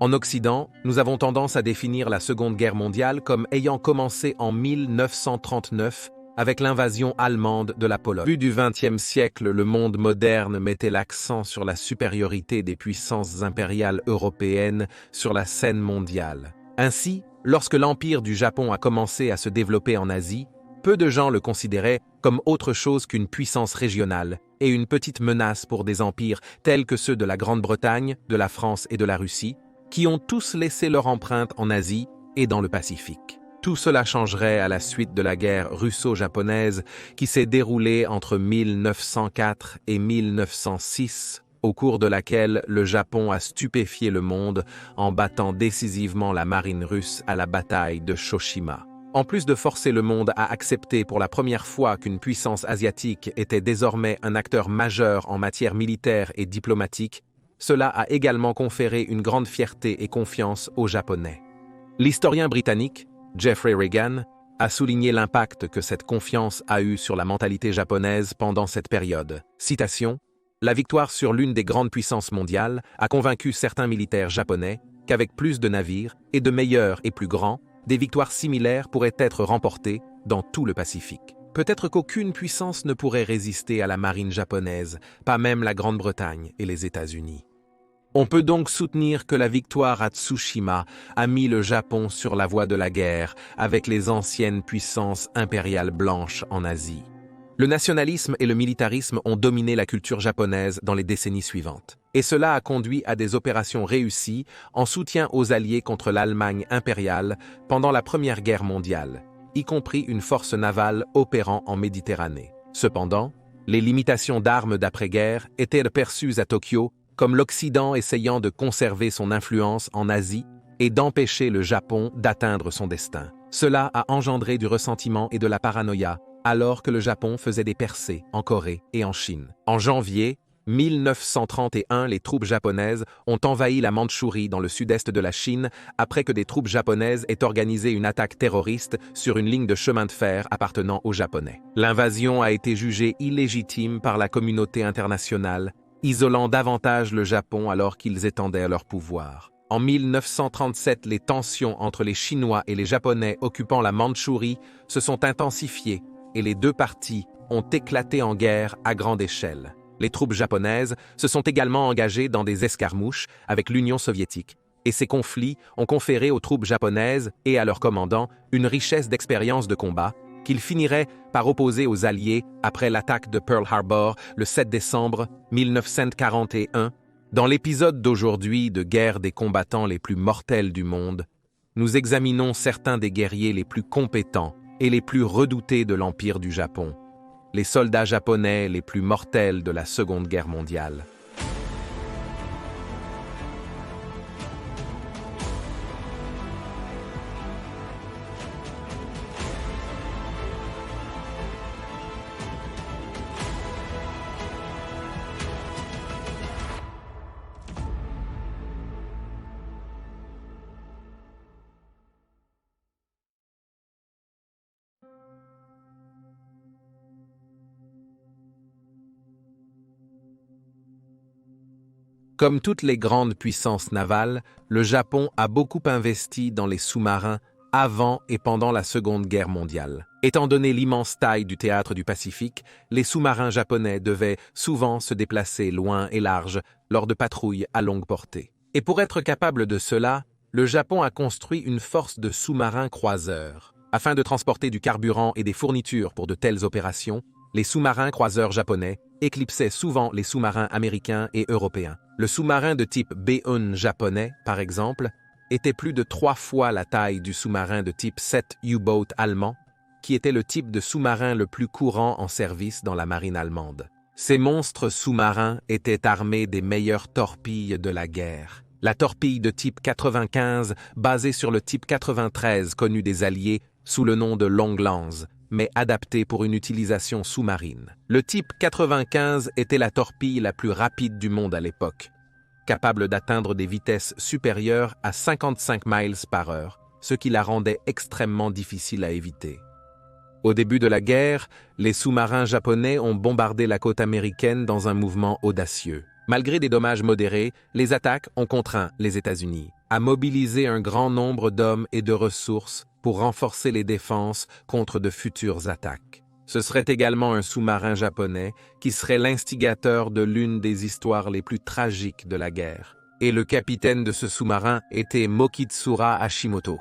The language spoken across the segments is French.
En Occident, nous avons tendance à définir la Seconde Guerre mondiale comme ayant commencé en 1939 avec l'invasion allemande de la Pologne. Au début du XXe siècle, le monde moderne mettait l'accent sur la supériorité des puissances impériales européennes sur la scène mondiale. Ainsi, lorsque l'empire du Japon a commencé à se développer en Asie, peu de gens le considéraient comme autre chose qu'une puissance régionale et une petite menace pour des empires tels que ceux de la Grande-Bretagne, de la France et de la Russie, qui ont tous laissé leur empreinte en Asie et dans le Pacifique. Tout cela changerait à la suite de la guerre russo-japonaise qui s'est déroulée entre 1904 et 1906, au cours de laquelle le Japon a stupéfié le monde en battant décisivement la marine russe à la bataille de Tsushima. En plus de forcer le monde à accepter pour la première fois qu'une puissance asiatique était désormais un acteur majeur en matière militaire et diplomatique, cela a également conféré une grande fierté et confiance aux Japonais. L'historien britannique Jeffrey Regan a souligné l'impact que cette confiance a eu sur la mentalité japonaise pendant cette période. Citation : « La victoire sur l'une des grandes puissances mondiales a convaincu certains militaires japonais qu'avec plus de navires et de meilleurs et plus grands, des victoires similaires pourraient être remportées dans tout le Pacifique. Peut-être qu'aucune puissance ne pourrait résister à la marine japonaise, pas même la Grande-Bretagne et les États-Unis. » On peut donc soutenir que la victoire à Tsushima a mis le Japon sur la voie de la guerre avec les anciennes puissances impériales blanches en Asie. Le nationalisme et le militarisme ont dominé la culture japonaise dans les décennies suivantes. Et cela a conduit à des opérations réussies en soutien aux Alliés contre l'Allemagne impériale pendant la Première Guerre mondiale, y compris une force navale opérant en Méditerranée. Cependant, les limitations d'armes d'après-guerre étaient perçues à Tokyo comme l'Occident essayant de conserver son influence en Asie et d'empêcher le Japon d'atteindre son destin. Cela a engendré du ressentiment et de la paranoïa, alors que le Japon faisait des percées en Corée et en Chine. En janvier 1931, les troupes japonaises ont envahi la Mandchourie dans le sud-est de la Chine après que des troupes japonaises aient organisé une attaque terroriste sur une ligne de chemin de fer appartenant aux Japonais. L'invasion a été jugée illégitime par la communauté internationale, isolant davantage le Japon alors qu'ils étendaient leur pouvoir. En 1937, les tensions entre les Chinois et les Japonais occupant la Mandchourie se sont intensifiées et les deux parties ont éclaté en guerre à grande échelle. Les troupes japonaises se sont également engagées dans des escarmouches avec l'Union soviétique, et ces conflits ont conféré aux troupes japonaises et à leurs commandants une richesse d'expérience de combat qu'ils finiraient par opposer aux Alliés après l'attaque de Pearl Harbor le 7 décembre 1941. Dans l'épisode d'aujourd'hui de Guerre des combattants les plus mortels du monde, nous examinons certains des guerriers les plus compétents et les plus redoutés de l'Empire du Japon, les soldats japonais les plus mortels de la Seconde Guerre mondiale. Comme toutes les grandes puissances navales, le Japon a beaucoup investi dans les sous-marins avant et pendant la Seconde Guerre mondiale. Étant donné l'immense taille du théâtre du Pacifique, les sous-marins japonais devaient souvent se déplacer loin et large lors de patrouilles à longue portée. Et pour être capable de cela, le Japon a construit une force de sous-marins croiseurs. Afin de transporter du carburant et des fournitures pour de telles opérations, les sous-marins croiseurs japonais éclipsaient souvent les sous-marins américains et européens. Le sous-marin de type Beihun japonais, par exemple, était plus de 3 fois la taille du sous-marin de type 7 U-boat allemand, qui était le type de sous-marin le plus courant en service dans la marine allemande. Ces monstres sous-marins étaient armés des meilleures torpilles de la guerre. La torpille de type 95, basée sur le type 93 connu des Alliés sous le nom de Longlands, mais adaptée pour une utilisation sous-marine. Le type 95 était la torpille la plus rapide du monde à l'époque, capable d'atteindre des vitesses supérieures à 55 miles par heure, ce qui la rendait extrêmement difficile à éviter. Au début de la guerre, les sous-marins japonais ont bombardé la côte américaine dans un mouvement audacieux. Malgré des dommages modérés, les attaques ont contraint les États-Unis a mobilisé un grand nombre d'hommes et de ressources pour renforcer les défenses contre de futures attaques. Ce serait également un sous-marin japonais qui serait l'instigateur de l'une des histoires les plus tragiques de la guerre. Et le capitaine de ce sous-marin était Mokitsura Hashimoto.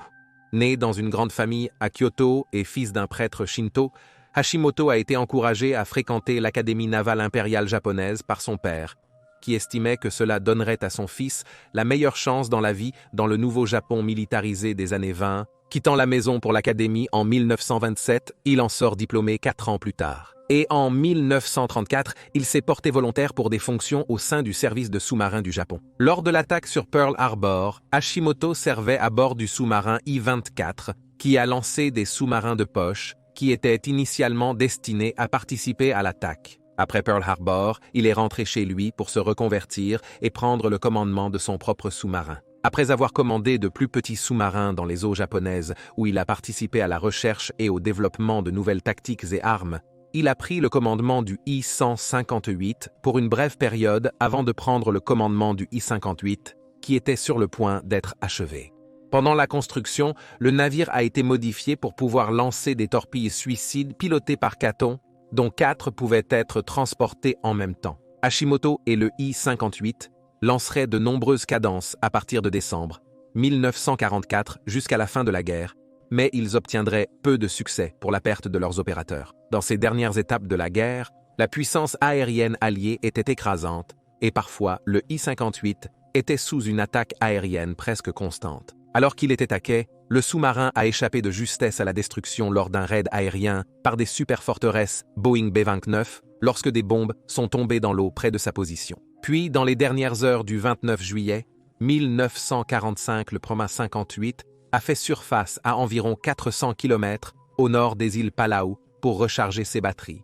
Né dans une grande famille à Kyoto et fils d'un prêtre shinto, Hashimoto a été encouragé à fréquenter l'Académie navale impériale japonaise par son père, qui estimait que cela donnerait à son fils la meilleure chance dans la vie dans le nouveau Japon militarisé des années 20. Quittant la maison pour l'Académie en 1927, il en sort diplômé 4 ans plus tard. Et en 1934, il s'est porté volontaire pour des fonctions au sein du service de sous-marins du Japon. Lors de l'attaque sur Pearl Harbor, Hashimoto servait à bord du sous-marin I-24, qui a lancé des sous-marins de poche, qui étaient initialement destinés à participer à l'attaque. Après Pearl Harbor, il est rentré chez lui pour se reconvertir et prendre le commandement de son propre sous-marin. Après avoir commandé de plus petits sous-marins dans les eaux japonaises, où il a participé à la recherche et au développement de nouvelles tactiques et armes, il a pris le commandement du I-158 pour une brève période avant de prendre le commandement du I-58, qui était sur le point d'être achevé. Pendant la construction, le navire a été modifié pour pouvoir lancer des torpilles suicides pilotées par Katon, dont 4 pouvaient être transportés en même temps. Hashimoto et le I-58 lanceraient de nombreuses cadences à partir de décembre 1944 jusqu'à la fin de la guerre, mais ils obtiendraient peu de succès pour la perte de leurs opérateurs. Dans ces dernières étapes de la guerre, la puissance aérienne alliée était écrasante et parfois le I-58 était sous une attaque aérienne presque constante. Alors qu'il était à quai, le sous-marin a échappé de justesse à la destruction lors d'un raid aérien par des superforteresses Boeing B-29 lorsque des bombes sont tombées dans l'eau près de sa position. Puis, dans les dernières heures du 29 juillet 1945, le Proma 58 a fait surface à environ 400 km au nord des îles Palau pour recharger ses batteries.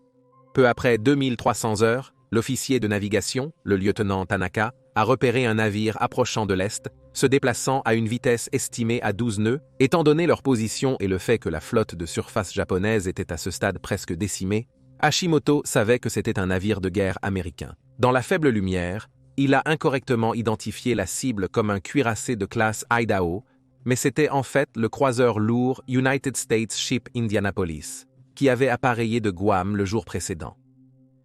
Peu après 2300 heures, l'officier de navigation, le lieutenant Tanaka, a repéré un navire approchant de l'est, se déplaçant à une vitesse estimée à 12 nœuds. Étant donné leur position et le fait que la flotte de surface japonaise était à ce stade presque décimée, Hashimoto savait que c'était un navire de guerre américain. Dans la faible lumière, il a incorrectement identifié la cible comme un cuirassé de classe Idaho, mais c'était en fait le croiseur lourd United States Ship Indianapolis, qui avait appareillé de Guam le jour précédent.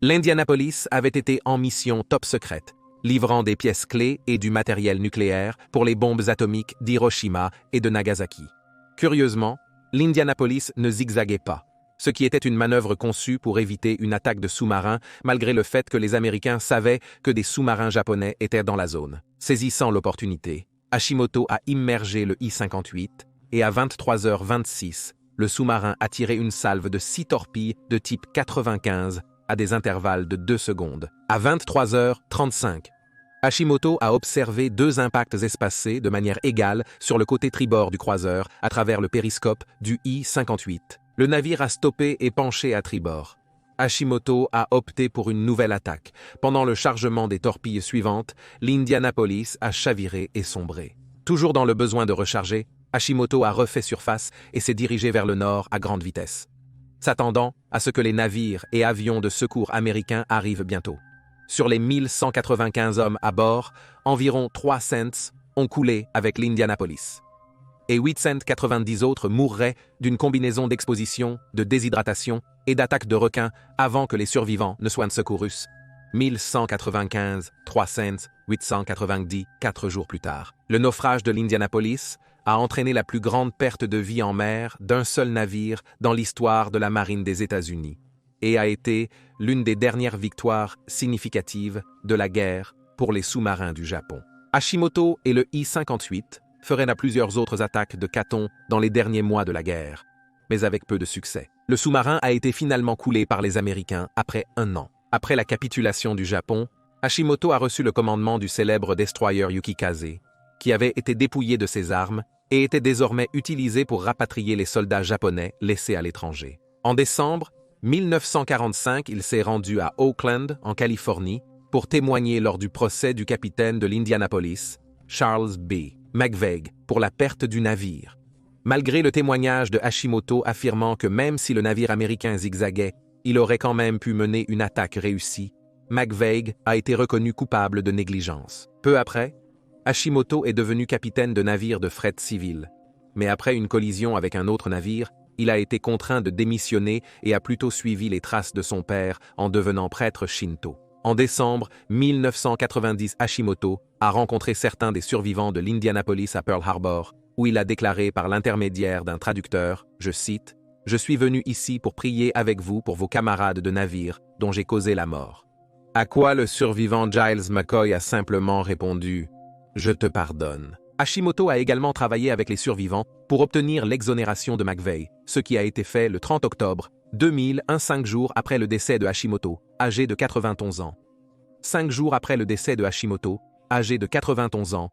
L'Indianapolis avait été en mission top secrète, livrant des pièces clés et du matériel nucléaire pour les bombes atomiques d'Hiroshima et de Nagasaki. Curieusement, l'Indianapolis ne zigzaguait pas, ce qui était une manœuvre conçue pour éviter une attaque de sous-marins malgré le fait que les Américains savaient que des sous-marins japonais étaient dans la zone. Saisissant l'opportunité, Hashimoto a immergé le I-58 et à 23h26, le sous-marin a tiré une salve de 6 torpilles de type 95 à des intervalles de 2 secondes. À 23h35, Hashimoto a observé 2 impacts espacés de manière égale sur le côté tribord du croiseur à travers le périscope du I-58. Le navire a stoppé et penché à tribord. Hashimoto a opté pour une nouvelle attaque. Pendant le chargement des torpilles suivantes, l'Indianapolis a chaviré et sombré. Toujours dans le besoin de recharger, Hashimoto a refait surface et s'est dirigé vers le nord à grande vitesse, s'attendant à ce que les navires et avions de secours américains arrivent bientôt. Sur les 1195 hommes à bord, environ 3 cents ont coulé avec l'Indianapolis. Et 890 autres mourraient d'une combinaison d'exposition, de déshydratation et d'attaques de requins avant que les survivants ne soient secourussent. 1195, 3 cents, 890, 4 jours plus tard. Le naufrage de l'Indianapolis a entraîné la plus grande perte de vie en mer d'un seul navire dans l'histoire de la marine des États-Unis et a été l'une des dernières victoires significatives de la guerre pour les sous-marins du Japon. Hashimoto et le I-58 feraient plusieurs autres attaques de Katon dans les derniers mois de la guerre, mais avec peu de succès. Le sous-marin a été finalement coulé par les Américains après 1 an. Après la capitulation du Japon, Hashimoto a reçu le commandement du célèbre destroyer Yukikaze, qui avait été dépouillé de ses armes et était désormais utilisé pour rapatrier les soldats japonais laissés à l'étranger. En décembre 1945, il s'est rendu à Oakland, en Californie, pour témoigner lors du procès du capitaine de l'Indianapolis, Charles B. McVeigh, pour la perte du navire. Malgré le témoignage de Hashimoto affirmant que même si le navire américain zigzaguait, il aurait quand même pu mener une attaque réussie, McVeigh a été reconnu coupable de négligence. Peu après, Hashimoto est devenu capitaine de navire de fret civil. Mais après une collision avec un autre navire, il a été contraint de démissionner et a plutôt suivi les traces de son père en devenant prêtre Shinto. En décembre 1990, Hashimoto a rencontré certains des survivants de l'Indianapolis à Pearl Harbor, où il a déclaré par l'intermédiaire d'un traducteur, je cite, « Je suis venu ici pour prier avec vous pour vos camarades de navire dont j'ai causé la mort. » À quoi le survivant Giles McCoy a simplement répondu « Je te pardonne ». Hashimoto a également travaillé avec les survivants pour obtenir l'exonération de McVeigh, ce qui a été fait le 30 octobre 2001, 5 jours après le décès de Hashimoto, âgé de 91 ans. 5 jours après le décès de Hashimoto, âgé de 91 ans.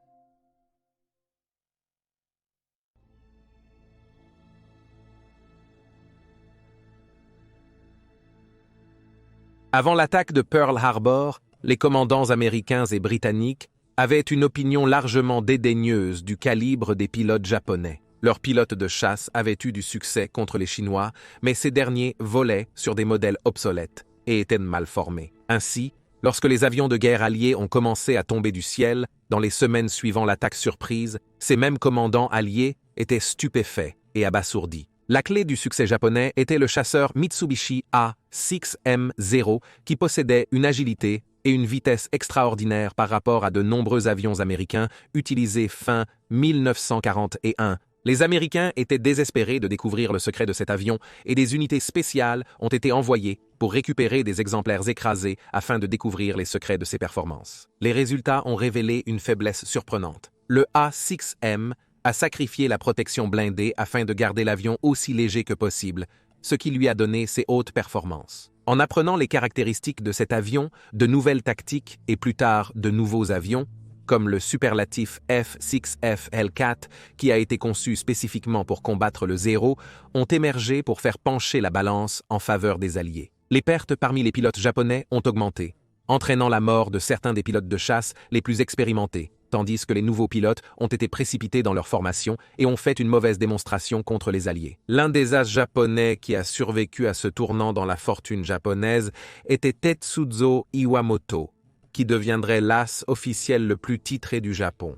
Avant l'attaque de Pearl Harbor, les commandants américains et britanniques avaient une opinion largement dédaigneuse du calibre des pilotes japonais. Leurs pilotes de chasse avaient eu du succès contre les Chinois, mais ces derniers volaient sur des modèles obsolètes et étaient mal formés. Ainsi, lorsque les avions de guerre alliés ont commencé à tomber du ciel, dans les semaines suivant l'attaque surprise, ces mêmes commandants alliés étaient stupéfaits et abasourdis. La clé du succès japonais était le chasseur Mitsubishi A6M0 qui possédait une agilité et une vitesse extraordinaires par rapport à de nombreux avions américains utilisés fin 1941. Les Américains étaient désespérés de découvrir le secret de cet avion et des unités spéciales ont été envoyées pour récupérer des exemplaires écrasés afin de découvrir les secrets de ses performances. Les résultats ont révélé une faiblesse surprenante. Le A6M a sacrifié la protection blindée afin de garder l'avion aussi léger que possible, ce qui lui a donné ses hautes performances. En apprenant les caractéristiques de cet avion, de nouvelles tactiques et plus tard de nouveaux avions, comme le superlatif F6FL4 qui a été conçu spécifiquement pour combattre le zéro, ont émergé pour faire pencher la balance en faveur des Alliés. Les pertes parmi les pilotes japonais ont augmenté, entraînant la mort de certains des pilotes de chasse les plus expérimentés, tandis que les nouveaux pilotes ont été précipités dans leur formation et ont fait une mauvaise démonstration contre les Alliés. L'un des as japonais qui a survécu à ce tournant dans la fortune japonaise était Tetsuzo Iwamoto, qui deviendrait l'as officiel le plus titré du Japon.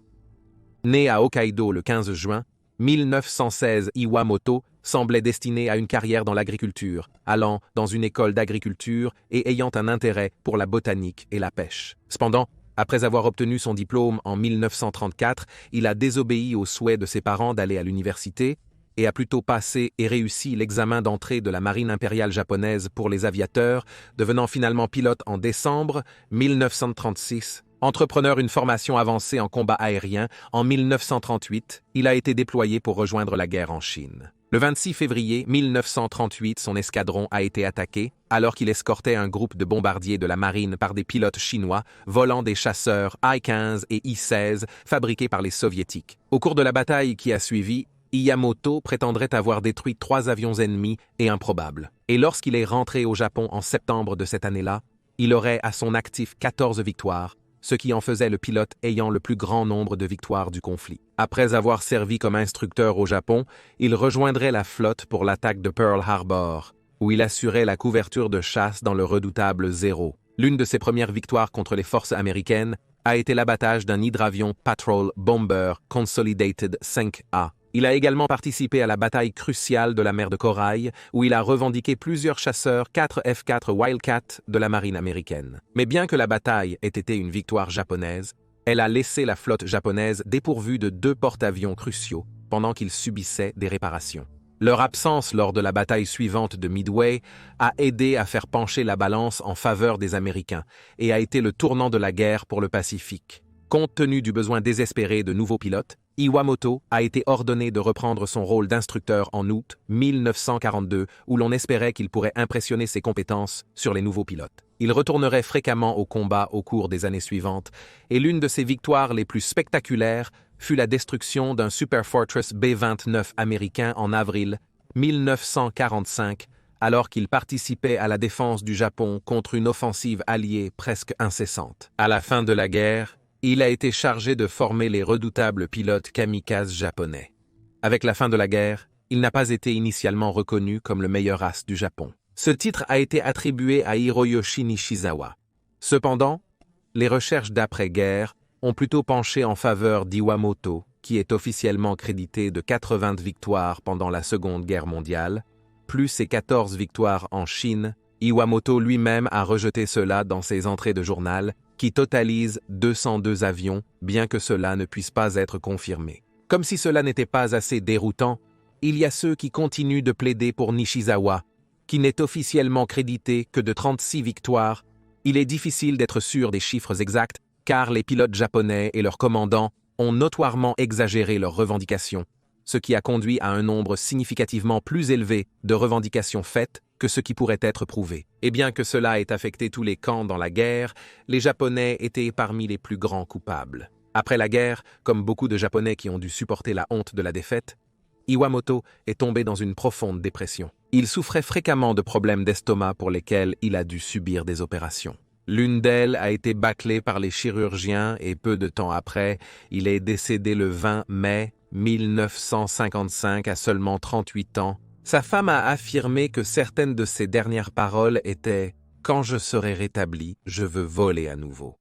Né à Hokkaido le 15 juin 1916, Iwamoto semblait destiné à une carrière dans l'agriculture, allant dans une école d'agriculture et ayant un intérêt pour la botanique et la pêche. Cependant, après avoir obtenu son diplôme en 1934, il a désobéi au souhait de ses parents d'aller à l'université et a plutôt passé et réussi l'examen d'entrée de la marine impériale japonaise pour les aviateurs, devenant finalement pilote en décembre 1936. Entrepreneur une formation avancée en combat aérien, en 1938, il a été déployé pour rejoindre la guerre en Chine. Le 26 février 1938, son escadron a été attaqué alors qu'il escortait un groupe de bombardiers de la marine par des pilotes chinois volant des chasseurs I-15 et I-16 fabriqués par les soviétiques. Au cours de la bataille qui a suivi, Iwamoto prétendrait avoir détruit 3 avions ennemis et improbables. Et lorsqu'il est rentré au Japon en septembre de cette année-là, il aurait à son actif 14 victoires, ce qui en faisait le pilote ayant le plus grand nombre de victoires du conflit. Après avoir servi comme instructeur au Japon, il rejoindrait la flotte pour l'attaque de Pearl Harbor, où il assurait la couverture de chasse dans le redoutable Zéro. L'une de ses premières victoires contre les forces américaines a été l'abattage d'un hydravion Patrol Bomber Consolidated 5A. Il a également participé à la bataille cruciale de la mer de Corail, où il a revendiqué plusieurs chasseurs 4 F-4 Wildcat de la marine américaine. Mais bien que la bataille ait été une victoire japonaise, elle a laissé la flotte japonaise dépourvue de 2 porte-avions cruciaux pendant qu'ils subissaient des réparations. Leur absence lors de la bataille suivante de Midway a aidé à faire pencher la balance en faveur des Américains et a été le tournant de la guerre pour le Pacifique. Compte tenu du besoin désespéré de nouveaux pilotes, Iwamoto a été ordonné de reprendre son rôle d'instructeur en août 1942, où l'on espérait qu'il pourrait impressionner ses compétences sur les nouveaux pilotes. Il retournerait fréquemment au combat au cours des années suivantes, et l'une de ses victoires les plus spectaculaires fut la destruction d'un Super Fortress B-29 américain en avril 1945, alors qu'il participait à la défense du Japon contre une offensive alliée presque incessante. À la fin de la guerre, il a été chargé de former les redoutables pilotes kamikazes japonais. Avec la fin de la guerre, il n'a pas été initialement reconnu comme le meilleur as du Japon. Ce titre a été attribué à Hiroyoshi Nishizawa. Cependant, les recherches d'après-guerre ont plutôt penché en faveur d'Iwamoto, qui est officiellement crédité de 80 victoires pendant la Seconde Guerre mondiale, plus ses 14 victoires en Chine. Iwamoto lui-même a rejeté cela dans ses entrées de journal, qui totalisent 202 avions, bien que cela ne puisse pas être confirmé. Comme si cela n'était pas assez déroutant, il y a ceux qui continuent de plaider pour Nishizawa, qui n'est officiellement crédité que de 36 victoires. Il est difficile d'être sûr des chiffres exacts, car les pilotes japonais et leurs commandants ont notoirement exagéré leurs revendications, ce qui a conduit à un nombre significativement plus élevé de revendications faites que ce qui pourrait être prouvé. Et bien que cela ait affecté tous les camps dans la guerre, les Japonais étaient parmi les plus grands coupables. Après la guerre, comme beaucoup de Japonais qui ont dû supporter la honte de la défaite, Iwamoto est tombé dans une profonde dépression. Il souffrait fréquemment de problèmes d'estomac pour lesquels il a dû subir des opérations. L'une d'elles a été bâclée par les chirurgiens et peu de temps après, il est décédé le 20 mai 1955 à seulement 38 ans. Sa femme a affirmé que certaines de ses dernières paroles étaient « Quand je serai rétabli, je veux voler à nouveau ».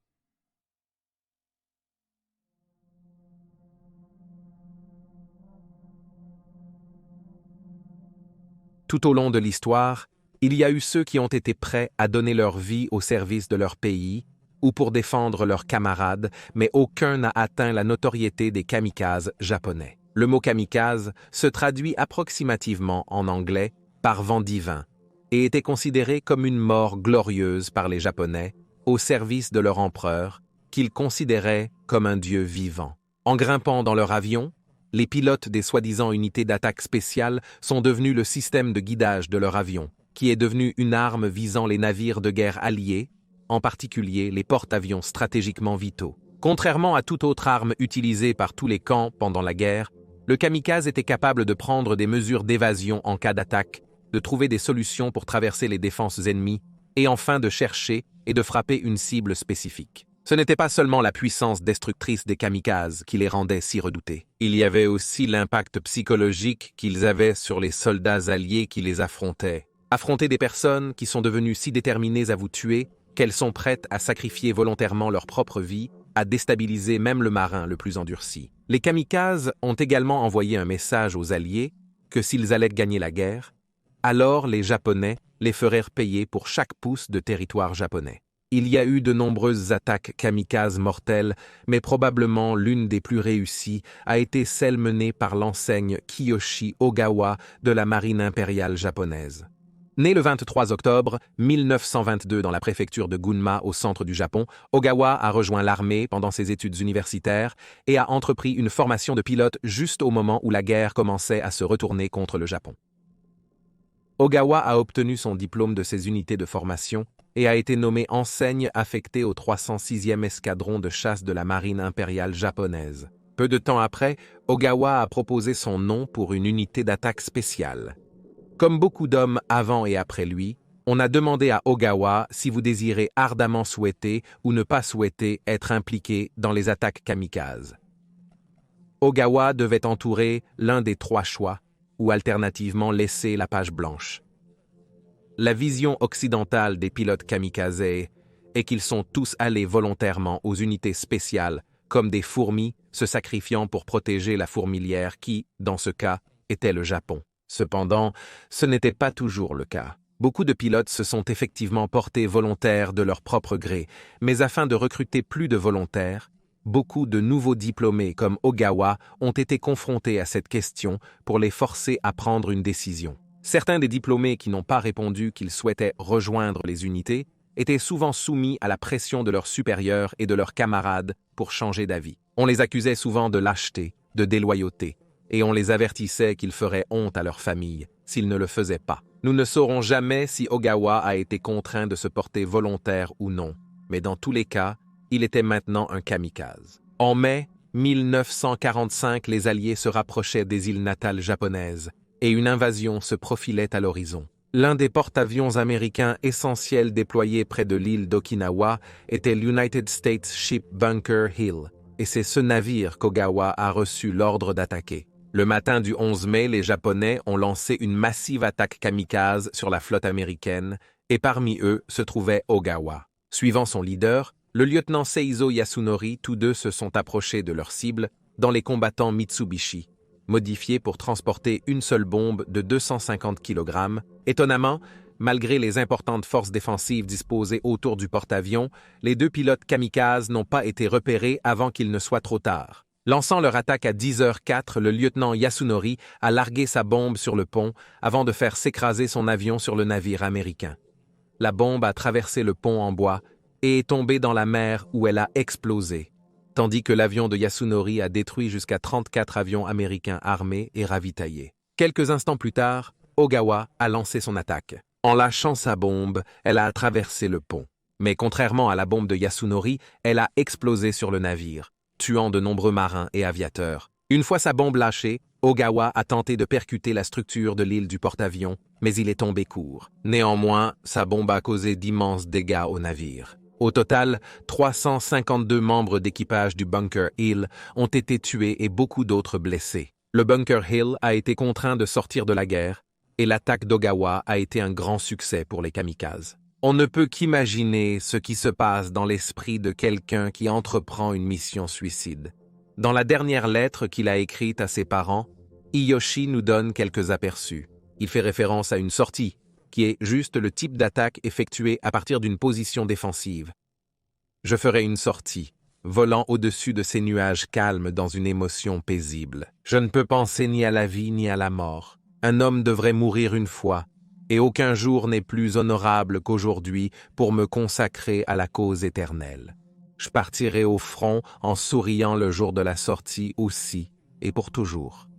Tout au long de l'histoire, il y a eu ceux qui ont été prêts à donner leur vie au service de leur pays ou pour défendre leurs camarades, mais aucun n'a atteint la notoriété des kamikazes japonais. Le mot kamikaze se traduit approximativement en anglais par vent divin et était considéré comme une mort glorieuse par les Japonais au service de leur empereur, qu'ils considéraient comme un dieu vivant. En grimpant dans leur avion, les pilotes des soi-disant unités d'attaque spéciales sont devenus le système de guidage de leur avion, qui est devenu une arme visant les navires de guerre alliés, en particulier les porte-avions stratégiquement vitaux. Contrairement à toute autre arme utilisée par tous les camps pendant la guerre, le kamikaze était capable de prendre des mesures d'évasion en cas d'attaque, de trouver des solutions pour traverser les défenses ennemies, et enfin de chercher et de frapper une cible spécifique. Ce n'était pas seulement la puissance destructrice des kamikazes qui les rendait si redoutés. Il y avait aussi l'impact psychologique qu'ils avaient sur les soldats alliés qui les affrontaient. Affronter des personnes qui sont devenues si déterminées à vous tuer qu'elles sont prêtes à sacrifier volontairement leur propre vie, à déstabiliser même le marin le plus endurci. Les kamikazes ont également envoyé un message aux Alliés que s'ils allaient gagner la guerre, alors les Japonais les feraient payer pour chaque pouce de territoire japonais. Il y a eu de nombreuses attaques kamikazes mortelles, mais probablement l'une des plus réussies a été celle menée par l'enseigne Kiyoshi Ogawa de la marine impériale japonaise. Né le 23 octobre 1922 dans la préfecture de Gunma au centre du Japon, Ogawa a rejoint l'armée pendant ses études universitaires et a entrepris une formation de pilote juste au moment où la guerre commençait à se retourner contre le Japon. Ogawa a obtenu son diplôme de ses unités de formation et a été nommé enseigne affecté au 306e escadron de chasse de la marine impériale japonaise. Peu de temps après, Ogawa a proposé son nom pour une unité d'attaque spéciale. Comme beaucoup d'hommes avant et après lui, on a demandé à Ogawa si vous désirez ardemment souhaiter ou ne pas souhaiter être impliqué dans les attaques kamikazes. Ogawa devait entourer l'un des trois choix, ou alternativement laisser la page blanche. La vision occidentale des pilotes kamikazes est qu'ils sont tous allés volontairement aux unités spéciales, comme des fourmis se sacrifiant pour protéger la fourmilière qui, dans ce cas, était le Japon. Cependant, ce n'était pas toujours le cas. Beaucoup de pilotes se sont effectivement portés volontaires de leur propre gré, mais afin de recruter plus de volontaires, beaucoup de nouveaux diplômés comme Ogawa ont été confrontés à cette question pour les forcer à prendre une décision. Certains des diplômés qui n'ont pas répondu qu'ils souhaitaient rejoindre les unités étaient souvent soumis à la pression de leurs supérieurs et de leurs camarades pour changer d'avis. On les accusait souvent de lâcheté, de déloyauté, et on les avertissait qu'ils feraient honte à leur famille s'ils ne le faisaient pas. Nous ne saurons jamais si Ogawa a été contraint de se porter volontaire ou non, mais dans tous les cas, il était maintenant un kamikaze. En mai 1945, les Alliés se rapprochaient des îles natales japonaises et une invasion se profilait à l'horizon. L'un des porte-avions américains essentiels déployés près de l'île d'Okinawa était l'United States Ship Bunker Hill, et c'est ce navire qu'Ogawa a reçu l'ordre d'attaquer. Le matin du 11 mai, les Japonais ont lancé une massive attaque kamikaze sur la flotte américaine, et parmi eux se trouvait Ogawa. Suivant son leader, Le lieutenant Seizo Yasunori, tous deux se sont approchés de leur cible dans les combattants Mitsubishi, modifiés pour transporter une seule bombe de 250 kg. Étonnamment, malgré les importantes forces défensives disposées autour du porte-avions, les deux pilotes kamikazes n'ont pas été repérés avant qu'il ne soit trop tard. Lançant leur attaque à 10h04, le lieutenant Yasunori a largué sa bombe sur le pont avant de faire s'écraser son avion sur le navire américain. La bombe a traversé le pont en bois et est tombée dans la mer où elle a explosé, tandis que l'avion de Yasunori a détruit jusqu'à 34 avions américains armés et ravitaillés. Quelques instants plus tard, Ogawa a lancé son attaque. En lâchant sa bombe, elle a traversé le pont. Mais contrairement à la bombe de Yasunori, elle a explosé sur le navire, tuant de nombreux marins et aviateurs. Une fois sa bombe lâchée, Ogawa a tenté de percuter la structure de l'île du porte-avions, mais il est tombé court. Néanmoins, sa bombe a causé d'immenses dégâts au navire. Au total, 352 membres d'équipage du Bunker Hill ont été tués et beaucoup d'autres blessés. Le Bunker Hill a été contraint de sortir de la guerre et l'attaque d'Ogawa a été un grand succès pour les kamikazes. On ne peut qu'imaginer ce qui se passe dans l'esprit de quelqu'un qui entreprend une mission suicide. Dans la dernière lettre qu'il a écrite à ses parents, Hiyoshi nous donne quelques aperçus. Il fait référence à une sortie, qui est juste le type d'attaque effectuée à partir d'une position défensive. Je ferai une sortie, volant au-dessus de ces nuages calmes dans une émotion paisible. Je ne peux penser ni à la vie ni à la mort. Un homme devrait mourir une fois, et aucun jour n'est plus honorable qu'aujourd'hui pour me consacrer à la cause éternelle. Je partirai au front en souriant le jour de la sortie aussi, et pour toujours.